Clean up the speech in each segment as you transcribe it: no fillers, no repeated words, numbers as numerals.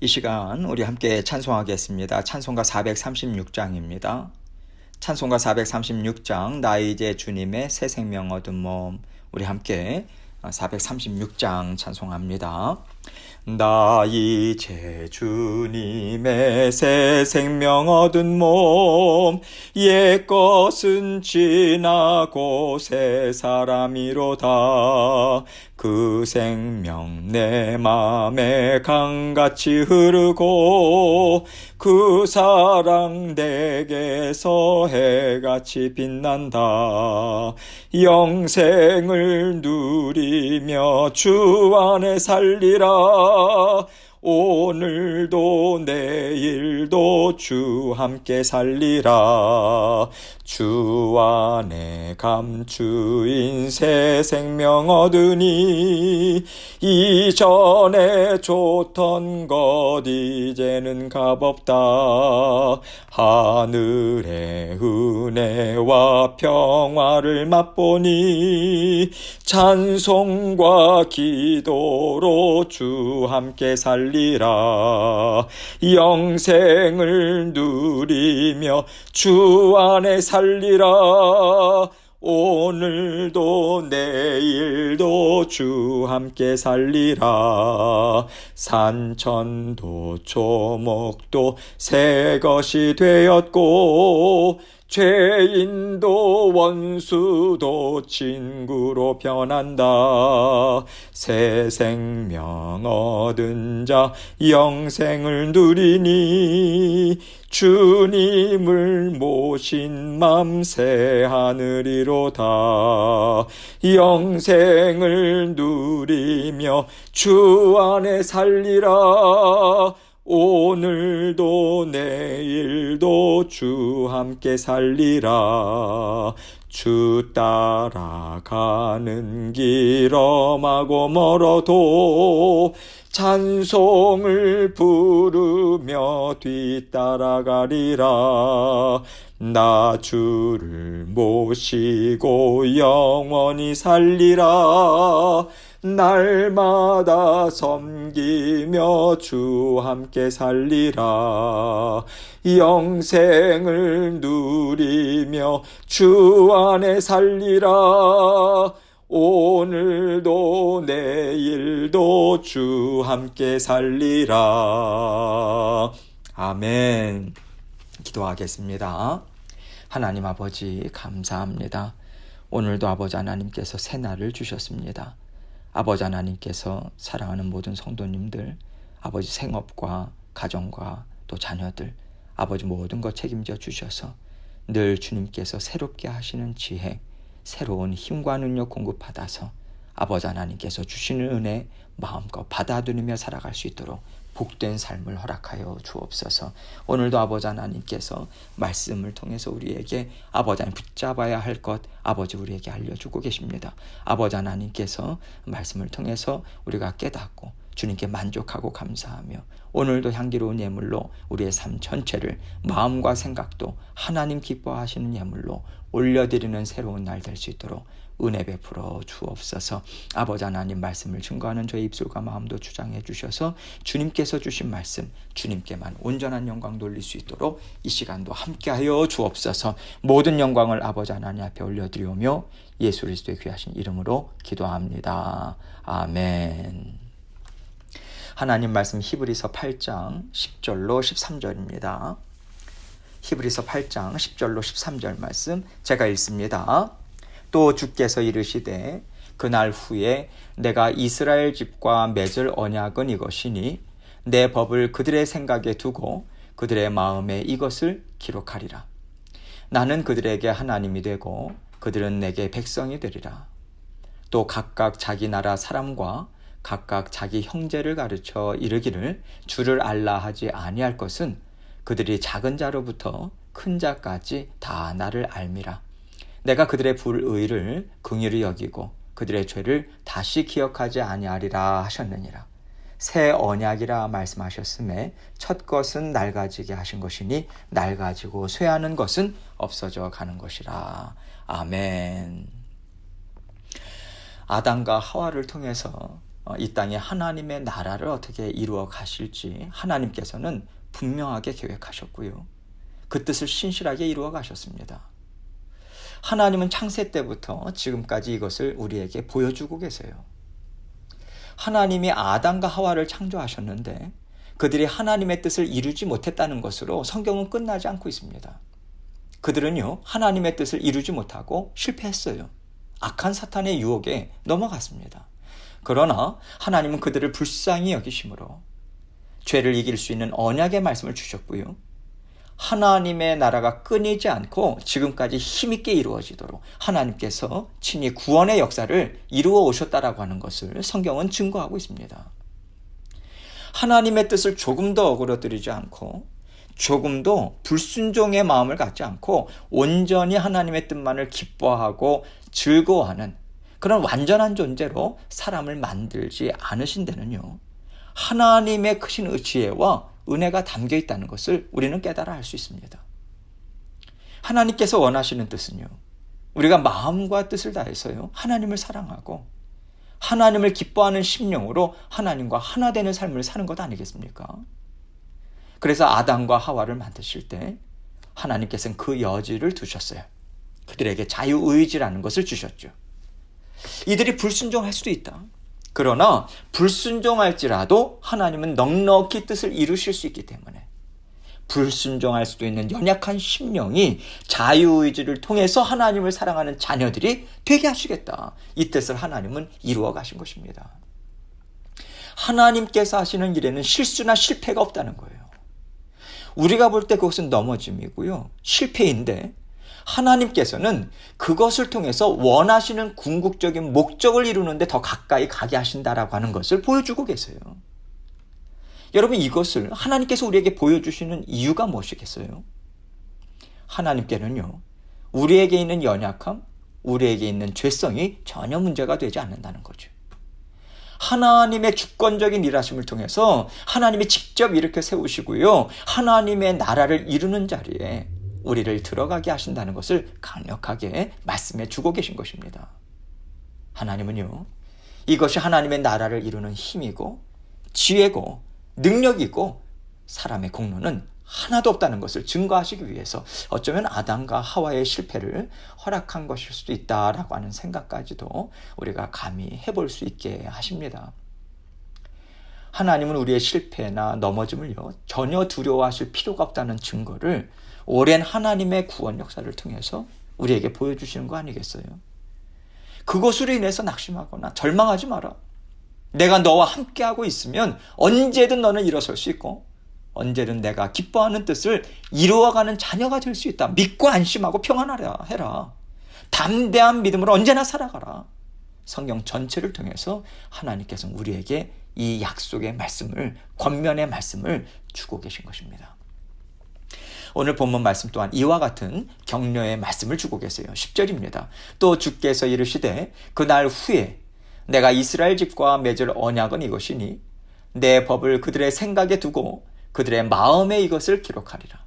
이 시간 우리 함께 찬송하겠습니다. 찬송가 436장입니다. 찬송가 436장 나 이제 주님의 새 생명 얻은 몸, 우리 함께 436장 찬송합니다. 나 이제 주님의 새 생명 얻은 몸, 옛것은 지나고 새 사람이로다. 그 생명 내 맘에 강같이 흐르고 그 사랑 내게서 해같이 빛난다. 영생을 누리며 주 안에 살리라. 오늘도 내일도 주 함께 살리라. 주 안에 감추인 새 생명 얻으니 이전에 좋던 것 이제는 값없다. 하늘의 은혜와 평화를 맛보니 찬송과 기도로 주 함께 살리라. 영생을 누리며 주 안에 살리라. 오늘도 내일도 주 함께 살리라. 산천도 초목도 새 것이 되었고 죄인도 원수도 친구로 변한다. 새 생명 얻은 자 영생을 누리니 주님을 모신 맘 새 하늘이로다. 영생을 누리며 주 안에 살리라. 오늘도 내일도 주 함께 살리라. 주 따라가는 길 험하고 멀어도 찬송을 부르며 뒤따라가리라. 나 주를 모시고 영원히 살리라. 날마다 섬기며 주 함께 살리라. 영생을 누리며 주 안에 살리라. 오늘도 내일도 주 함께 살리라. 아멘. 기도하겠습니다. 하나님 아버지 감사합니다. 오늘도 아버지 하나님께서 새 날을 주셨습니다. 아버지 하나님께서 사랑하는 모든 성도님들, 아버지 생업과 가정과 또 자녀들, 아버지 모든 것 책임져 주셔서 늘 주님께서 새롭게 하시는 지혜, 새로운 힘과 능력 공급받아서 아버지 하나님께서 주시는 은혜 마음껏 받아들이며 살아갈 수 있도록 복된 삶을 허락하여 주옵소서. 오늘도 아버지 하나님께서 말씀을 통해서 우리에게 아버지 하나님 붙잡아야 할 것 아버지 우리에게 알려주고 계십니다. 아버지 하나님께서 말씀을 통해서 우리가 깨닫고 주님께 만족하고 감사하며 오늘도 향기로운 예물로 우리의 삶 전체를 마음과 생각도 하나님 기뻐하시는 예물로 올려드리는 새로운 날 될 수 있도록 은혜 베풀어 주옵소서. 아버지 하나님 말씀을 증거하는 저의 입술과 마음도 주장해 주셔서 주님께서 주신 말씀 주님께만 온전한 영광 돌릴 수 있도록 이 시간도 함께하여 주옵소서. 모든 영광을 아버지 하나님 앞에 올려드리오며 예수 그리스도의 귀하신 이름으로 기도합니다. 아멘. 하나님 말씀 히브리서 8장 10절로 13절입니다. 히브리서 8장 10절로 13절 말씀 제가 읽습니다. 또 주께서 이르시되 그날 후에 내가 이스라엘 집과 맺을 언약은 이것이니 내 법을 그들의 생각에 두고 그들의 마음에 이것을 기록하리라. 나는 그들에게 하나님이 되고 그들은 내게 백성이 되리라. 또 각각 자기 나라 사람과 각각 자기 형제를 가르쳐 이르기를 주를 알라 하지 아니할 것은 그들이 작은 자로부터 큰 자까지 다 나를 알미라. 내가 그들의 불의를 긍휼히 여기고 그들의 죄를 다시 기억하지 아니하리라 하셨느니라. 새 언약이라 말씀하셨음에 첫 것은 낡아지게 하신 것이니 낡아지고 쇠하는 것은 없어져 가는 것이라. 아멘. 아담과 하와를 통해서 이 땅에 하나님의 나라를 어떻게 이루어 가실지 하나님께서는 분명하게 계획하셨고요. 그 뜻을 신실하게 이루어 가셨습니다. 하나님은 창세 때부터 지금까지 이것을 우리에게 보여주고 계세요. 하나님이 아담과 하와를 창조하셨는데 그들이 하나님의 뜻을 이루지 못했다는 것으로 성경은 끝나지 않고 있습니다. 그들은요, 하나님의 뜻을 이루지 못하고 실패했어요. 악한 사탄의 유혹에 넘어갔습니다. 그러나 하나님은 그들을 불쌍히 여기심으로 죄를 이길 수 있는 언약의 말씀을 주셨고요. 하나님의 나라가 끊이지 않고 지금까지 힘있게 이루어지도록 하나님께서 친히 구원의 역사를 이루어 오셨다라고 하는 것을 성경은 증거하고 있습니다. 하나님의 뜻을 조금 더 어그러뜨리지 않고 조금도 불순종의 마음을 갖지 않고 온전히 하나님의 뜻만을 기뻐하고 즐거워하는 그런 완전한 존재로 사람을 만들지 않으신 데는요, 하나님의 크신 지혜와 은혜가 담겨 있다는 것을 우리는 깨달아 알 수 있습니다. 하나님께서 원하시는 뜻은요, 우리가 마음과 뜻을 다해서요, 하나님을 사랑하고 하나님을 기뻐하는 심령으로 하나님과 하나 되는 삶을 사는 것 아니겠습니까? 그래서 아담과 하와를 만드실 때 하나님께서는 그 여지를 두셨어요. 그들에게 자유의지라는 것을 주셨죠. 이들이 불순종할 수도 있다. 그러나 불순종할지라도 하나님은 넉넉히 뜻을 이루실 수 있기 때문에 불순종할 수도 있는 연약한 심령이 자유의지를 통해서 하나님을 사랑하는 자녀들이 되게 하시겠다. 이 뜻을 하나님은 이루어 가신 것입니다. 하나님께서 하시는 일에는 실수나 실패가 없다는 거예요. 우리가 볼 때 그것은 넘어짐이고요, 실패인데 하나님께서는 그것을 통해서 원하시는 궁극적인 목적을 이루는데 더 가까이 가게 하신다라고 하는 것을 보여주고 계세요. 여러분, 이것을 하나님께서 우리에게 보여주시는 이유가 무엇이겠어요? 하나님께는요, 우리에게 있는 연약함, 우리에게 있는 죄성이 전혀 문제가 되지 않는다는 거죠. 하나님의 주권적인 일하심을 통해서 하나님이 직접 이렇게 세우시고요, 하나님의 나라를 이루는 자리에 우리를 들어가게 하신다는 것을 강력하게 말씀해 주고 계신 것입니다. 하나님은요, 이것이 하나님의 나라를 이루는 힘이고 지혜고 능력이고 사람의 공로는 하나도 없다는 것을 증거하시기 위해서 어쩌면 아담과 하와의 실패를 허락한 것일 수도 있다라고 하는 생각까지도 우리가 감히 해볼 수 있게 하십니다. 하나님은 우리의 실패나 넘어짐을요, 전혀 두려워하실 필요가 없다는 증거를 오랜 하나님의 구원 역사를 통해서 우리에게 보여주시는 거 아니겠어요? 그것으로 인해서 낙심하거나 절망하지 마라. 내가 너와 함께하고 있으면 언제든 너는 일어설 수 있고 언제든 내가 기뻐하는 뜻을 이루어가는 자녀가 될 수 있다. 믿고 안심하고 평안하라 해라. 담대한 믿음으로 언제나 살아가라. 성경 전체를 통해서 하나님께서는 우리에게 이 약속의 말씀을, 권면의 말씀을 주고 계신 것입니다. 오늘 본문 말씀 또한 이와 같은 격려의 말씀을 주고 계세요. 10절입니다. 또 주께서 이르시되 그날 후에 내가 이스라엘 집과 맺을 언약은 이것이니 내 법을 그들의 생각에 두고 그들의 마음에 이것을 기록하리라.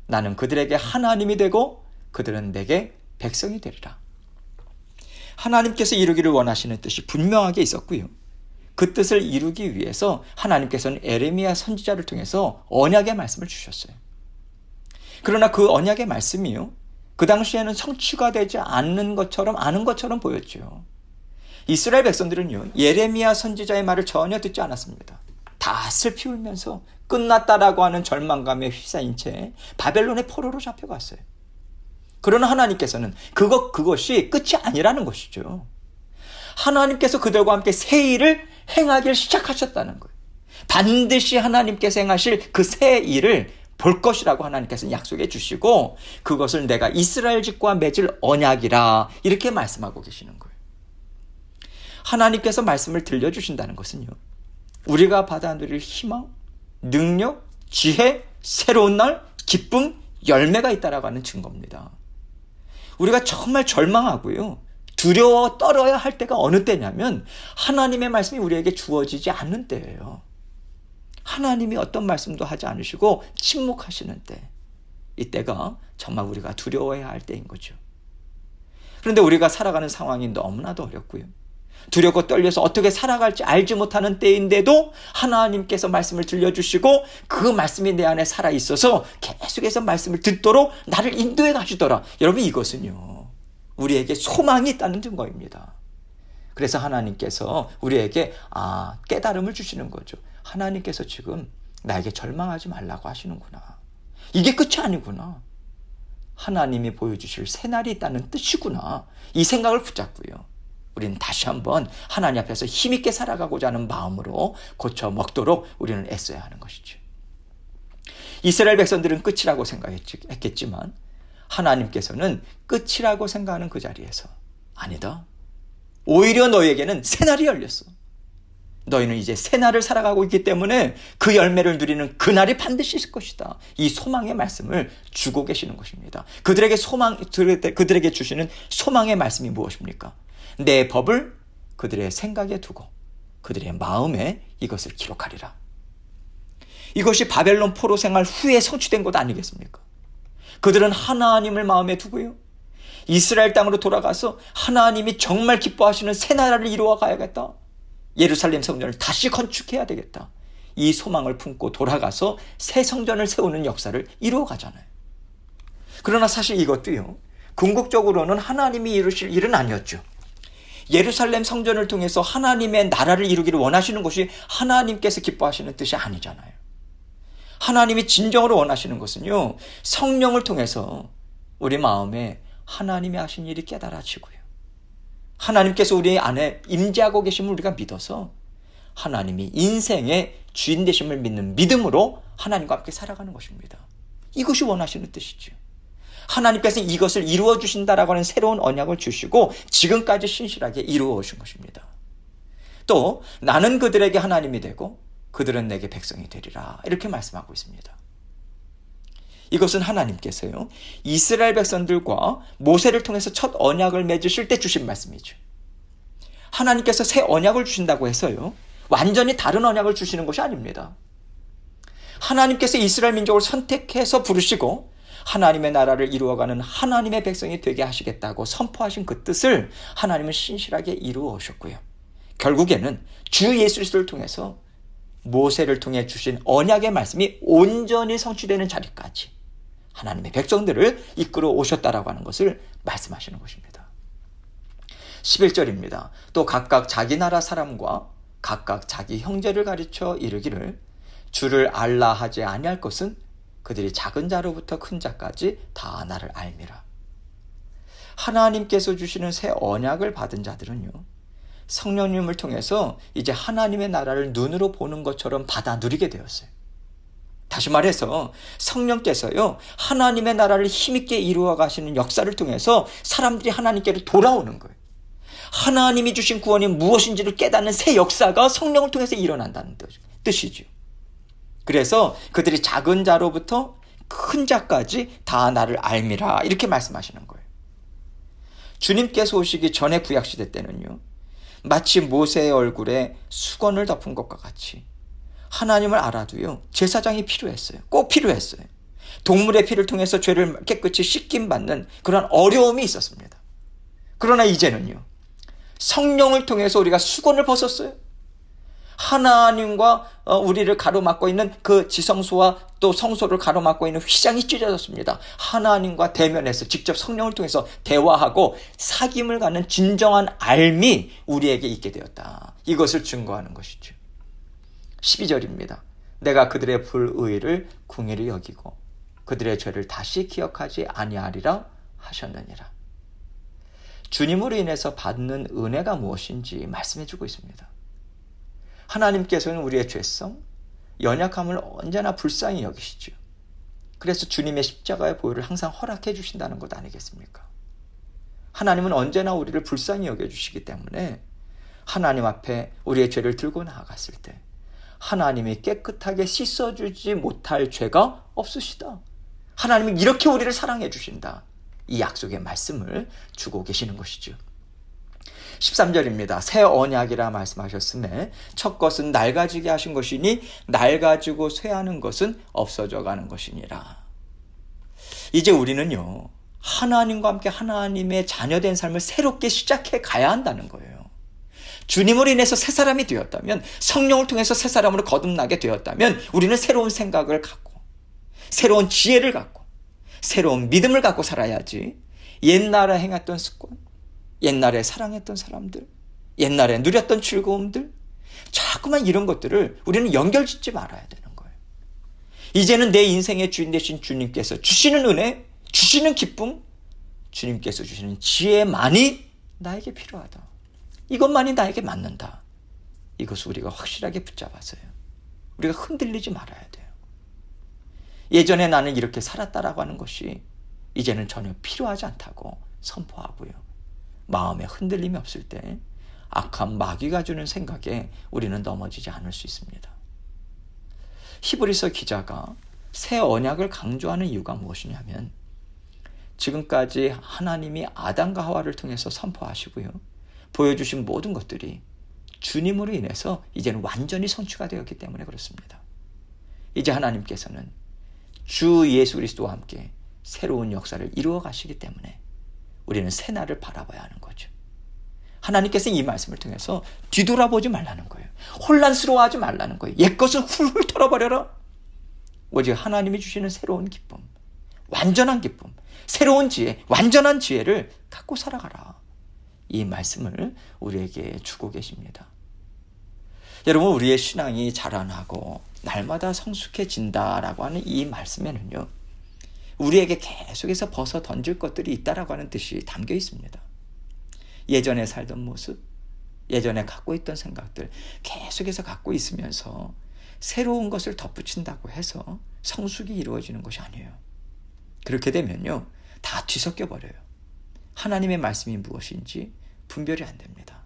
나는 그들에게 하나님이 되고 그들은 내게 백성이 되리라. 하나님께서 이루기를 원하시는 뜻이 분명하게 있었고요. 그 뜻을 이루기 위해서 하나님께서는 에레미야 선지자를 통해서 언약의 말씀을 주셨어요. 그러나 그 언약의 말씀이요, 그 당시에는 성취가 되지 않는 것처럼, 아는 것처럼 보였죠. 이스라엘 백성들은요, 예레미야 선지자의 말을 전혀 듣지 않았습니다. 다 슬피 울면서 끝났다라고 하는 절망감에 휩싸인 채 바벨론의 포로로 잡혀갔어요. 그러나 하나님께서는 그것이 끝이 아니라는 것이죠. 하나님께서 그들과 함께 새 일을 행하기를 시작하셨다는 거예요. 반드시 하나님께서 행하실 그 새 일을 볼 것이라고 하나님께서 약속해 주시고 그것을 내가 이스라엘 집과 맺을 언약이라 이렇게 말씀하고 계시는 거예요. 하나님께서 말씀을 들려주신다는 것은요, 우리가 받아 누릴 희망, 능력, 지혜, 새로운 날, 기쁨, 열매가 있다라고 하는 증거입니다. 우리가 정말 절망하고요, 두려워 떨어야 할 때가 어느 때냐면 하나님의 말씀이 우리에게 주어지지 않는 때예요. 하나님이 어떤 말씀도 하지 않으시고 침묵하시는 때, 이때가 정말 우리가 두려워해야 할 때인 거죠. 그런데 우리가 살아가는 상황이 너무나도 어렵고요, 두렵고 떨려서 어떻게 살아갈지 알지 못하는 때인데도 하나님께서 말씀을 들려주시고 그 말씀이 내 안에 살아있어서 계속해서 말씀을 듣도록 나를 인도해 가시더라. 여러분, 이것은요, 우리에게 소망이 있다는 증거입니다. 그래서 하나님께서 우리에게 깨달음을 주시는 거죠. 하나님께서 지금 나에게 절망하지 말라고 하시는구나. 이게 끝이 아니구나. 하나님이 보여주실 새날이 있다는 뜻이구나. 이 생각을 붙잡고요, 우리는 다시 한번 하나님 앞에서 힘있게 살아가고자 하는 마음으로 고쳐 먹도록 우리는 애써야 하는 것이죠. 이스라엘 백성들은 끝이라고 생각했겠지만 하나님께서는 끝이라고 생각하는 그 자리에서 아니다. 오히려 너에게는 새날이 열렸어. 너희는 이제 새날을 살아가고 있기 때문에 그 열매를 누리는 그날이 반드시 있을 것이다. 이 소망의 말씀을 주고 계시는 것입니다. 그들에게 주시는 소망의 말씀이 무엇입니까? 내 법을 그들의 생각에 두고 그들의 마음에 이것을 기록하리라. 이것이 바벨론 포로 생활 후에 성취된 것 아니겠습니까? 그들은 하나님을 마음에 두고요, 이스라엘 땅으로 돌아가서 하나님이 정말 기뻐하시는 새 나라를 이루어 가야겠다. 예루살렘 성전을 다시 건축해야 되겠다. 이 소망을 품고 돌아가서 새 성전을 세우는 역사를 이루어 가잖아요. 그러나 사실 이것도요, 궁극적으로는 하나님이 이루실 일은 아니었죠. 예루살렘 성전을 통해서 하나님의 나라를 이루기를 원하시는 것이 하나님께서 기뻐하시는 뜻이 아니잖아요. 하나님이 진정으로 원하시는 것은요, 성령을 통해서 우리 마음에 하나님이 하신 일이 깨달아지고요, 하나님께서 우리 안에 임재하고 계심을 우리가 믿어서 하나님이 인생의 주인 되심을 믿는 믿음으로 하나님과 함께 살아가는 것입니다. 이것이 원하시는 뜻이죠. 하나님께서 이것을 이루어 주신다라고 하는 새로운 언약을 주시고 지금까지 신실하게 이루어 오신 것입니다. 또 나는 그들에게 하나님이 되고 그들은 내게 백성이 되리라, 이렇게 말씀하고 있습니다. 이것은 하나님께서요, 이스라엘 백성들과 모세를 통해서 첫 언약을 맺으실 때 주신 말씀이죠. 하나님께서 새 언약을 주신다고 해서요, 완전히 다른 언약을 주시는 것이 아닙니다. 하나님께서 이스라엘 민족을 선택해서 부르시고 하나님의 나라를 이루어가는 하나님의 백성이 되게 하시겠다고 선포하신 그 뜻을 하나님은 신실하게 이루어 오셨고요, 결국에는 주 예수 그리스도를 통해서 모세를 통해 주신 언약의 말씀이 온전히 성취되는 자리까지 하나님의 백성들을 이끌어 오셨다라고 하는 것을 말씀하시는 것입니다. 11절입니다. 또 각각 자기 나라 사람과 각각 자기 형제를 가르쳐 이르기를 주를 알라 하지 아니할 것은 그들이 작은 자로부터 큰 자까지 다 나를 알미라. 하나님께서 주시는 새 언약을 받은 자들은요, 성령님을 통해서 이제 하나님의 나라를 눈으로 보는 것처럼 받아 누리게 되었어요. 다시 말해서 성령께서요, 하나님의 나라를 힘있게 이루어 가시는 역사를 통해서 사람들이 하나님께로 돌아오는 거예요. 하나님이 주신 구원이 무엇인지를 깨닫는 새 역사가 성령을 통해서 일어난다는 뜻이죠. 그래서 그들이 작은 자로부터 큰 자까지 다 나를 알미라, 이렇게 말씀하시는 거예요. 주님께서 오시기 전에 구약시대 때는요, 마치 모세의 얼굴에 수건을 덮은 것과 같이 하나님을 알아도요, 제사장이 필요했어요. 꼭 필요했어요. 동물의 피를 통해서 죄를 깨끗이 씻김받는 그런 어려움이 있었습니다. 그러나 이제는요, 성령을 통해서 우리가 수건을 벗었어요. 하나님과 우리를 가로막고 있는 그 지성소와 또 성소를 가로막고 있는 휘장이 찢어졌습니다. 하나님과 대면해서 직접 성령을 통해서 대화하고 사귐을 갖는 진정한 알미 우리에게 있게 되었다. 이것을 증거하는 것이죠. 12절입니다. 내가 그들의 불의를 궁일히 여기고 그들의 죄를 다시 기억하지 아니하리라 하셨느니라. 주님으로 인해서 받는 은혜가 무엇인지 말씀해주고 있습니다. 하나님께서는 우리의 죄성, 연약함을 언제나 불쌍히 여기시죠. 그래서 주님의 십자가의 보혈을 항상 허락해 주신다는 것 아니겠습니까? 하나님은 언제나 우리를 불쌍히 여겨주시기 때문에 하나님 앞에 우리의 죄를 들고 나아갔을 때 하나님이 깨끗하게 씻어주지 못할 죄가 없으시다. 하나님은 이렇게 우리를 사랑해 주신다. 이 약속의 말씀을 주고 계시는 것이죠. 13절입니다. 새 언약이라 말씀하셨음에 첫 것은 낡아지게 하신 것이니 낡아지고 쇠하는 것은 없어져 가는 것이니라. 이제 우리는요, 하나님과 함께 하나님의 자녀된 삶을 새롭게 시작해 가야 한다는 거예요. 주님으로 인해서 새 사람이 되었다면, 성령을 통해서 새 사람으로 거듭나게 되었다면 우리는 새로운 생각을 갖고, 새로운 지혜를 갖고, 새로운 믿음을 갖고 살아야지 옛날에 행했던 습관, 옛날에 사랑했던 사람들, 옛날에 누렸던 즐거움들, 자꾸만 이런 것들을 우리는 연결짓지 말아야 되는 거예요. 이제는 내 인생의 주인 되신 주님께서 주시는 은혜, 주시는 기쁨, 주님께서 주시는 지혜만이 나에게 필요하다. 이것만이 나에게 맞는다. 이것을 우리가 확실하게 붙잡아서요, 우리가 흔들리지 말아야 돼요. 예전에 나는 이렇게 살았다라고 하는 것이 이제는 전혀 필요하지 않다고 선포하고요, 마음에 흔들림이 없을 때 악한 마귀가 주는 생각에 우리는 넘어지지 않을 수 있습니다. 히브리서 기자가 새 언약을 강조하는 이유가 무엇이냐면, 지금까지 하나님이 아담과 하와를 통해서 선포하시고요, 보여주신 모든 것들이 주님으로 인해서 이제는 완전히 성취가 되었기 때문에 그렇습니다. 이제 하나님께서는 주 예수 그리스도와 함께 새로운 역사를 이루어 가시기 때문에 우리는 새날을 바라봐야 하는 거죠. 하나님께서 이 말씀을 통해서 뒤돌아보지 말라는 거예요. 혼란스러워하지 말라는 거예요. 옛것은 훌훌 털어버려라. 오직 하나님이 주시는 새로운 기쁨, 완전한 기쁨, 새로운 지혜, 완전한 지혜를 갖고 살아가라. 이 말씀을 우리에게 주고 계십니다. 여러분, 우리의 신앙이 자라나고 날마다 성숙해진다라고 하는 이 말씀에는요, 우리에게 계속해서 벗어 던질 것들이 있다라고 하는 뜻이 담겨 있습니다. 예전에 살던 모습, 예전에 갖고 있던 생각들 계속해서 갖고 있으면서 새로운 것을 덧붙인다고 해서 성숙이 이루어지는 것이 아니에요. 그렇게 되면요, 다 뒤섞여 버려요. 하나님의 말씀이 무엇인지 분별이 안 됩니다.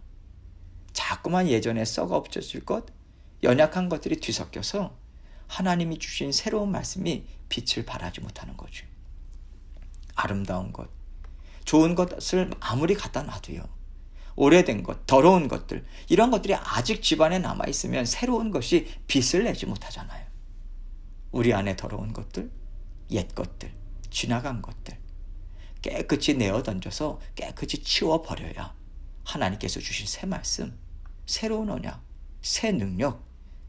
자꾸만 예전에 썩어 없어질 것, 연약한 것들이 뒤섞여서 하나님이 주신 새로운 말씀이 빛을 발하지 못하는 거죠. 아름다운 것, 좋은 것을 아무리 갖다 놔도요, 오래된 것, 더러운 것들, 이런 것들이 아직 집안에 남아있으면 새로운 것이 빛을 내지 못하잖아요. 우리 안에 더러운 것들, 옛 것들, 지나간 것들 깨끗이 내어 던져서 깨끗이 치워버려야 하나님께서 주신 새 말씀, 새로운 언약, 새 능력,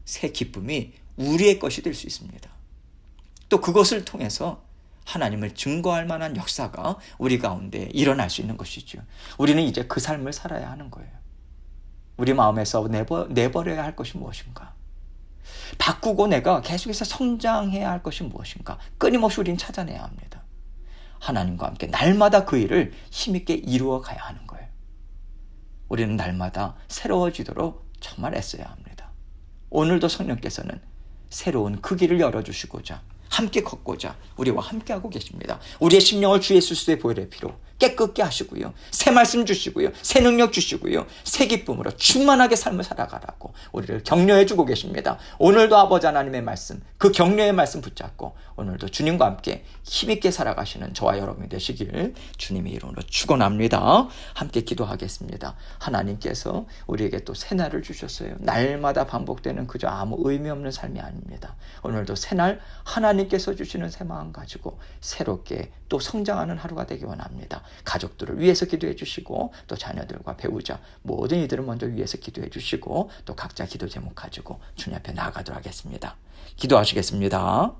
새 기쁨이 우리의 것이 될 수 있습니다. 또 그것을 통해서 하나님을 증거할 만한 역사가 우리 가운데 일어날 수 있는 것이죠. 우리는 이제 그 삶을 살아야 하는 거예요. 우리 마음에서 내버려야 할 것이 무엇인가? 바꾸고 내가 계속해서 성장해야 할 것이 무엇인가? 끊임없이 우리는 찾아내야 합니다. 하나님과 함께 날마다 그 일을 힘있게 이루어 가야 하는 거예요. 우리는 날마다 새로워지도록 정말 애써야 합니다. 오늘도 성령께서는 새로운 그 길을 열어주시고자, 함께 걷고자 우리와 함께하고 계십니다. 우리의 심령을 주 예수 그리스도의 보혈의 피로 깨끗게 하시고요, 새 말씀 주시고요, 새 능력 주시고요, 새 기쁨으로 충만하게 삶을 살아가라고 우리를 격려해 주고 계십니다. 오늘도 아버지 하나님의 말씀, 그 격려의 말씀 붙잡고 오늘도 주님과 함께 힘있게 살아가시는 저와 여러분이 되시길 주님의 이름으로 축원합니다. 함께 기도하겠습니다. 하나님께서 우리에게 또 새날을 주셨어요. 날마다 반복되는 그저 아무 의미 없는 삶이 아닙니다. 오늘도 새날 하나님께서 주시는 새 마음 가지고 새롭게 또 성장하는 하루가 되기 원합니다. 가족들을 위해서 기도해 주시고, 또 자녀들과 배우자 모든 이들을 먼저 위해서 기도해 주시고, 또 각자 기도 제목 가지고 주님 앞에 나아가도록 하겠습니다. 기도하시겠습니다.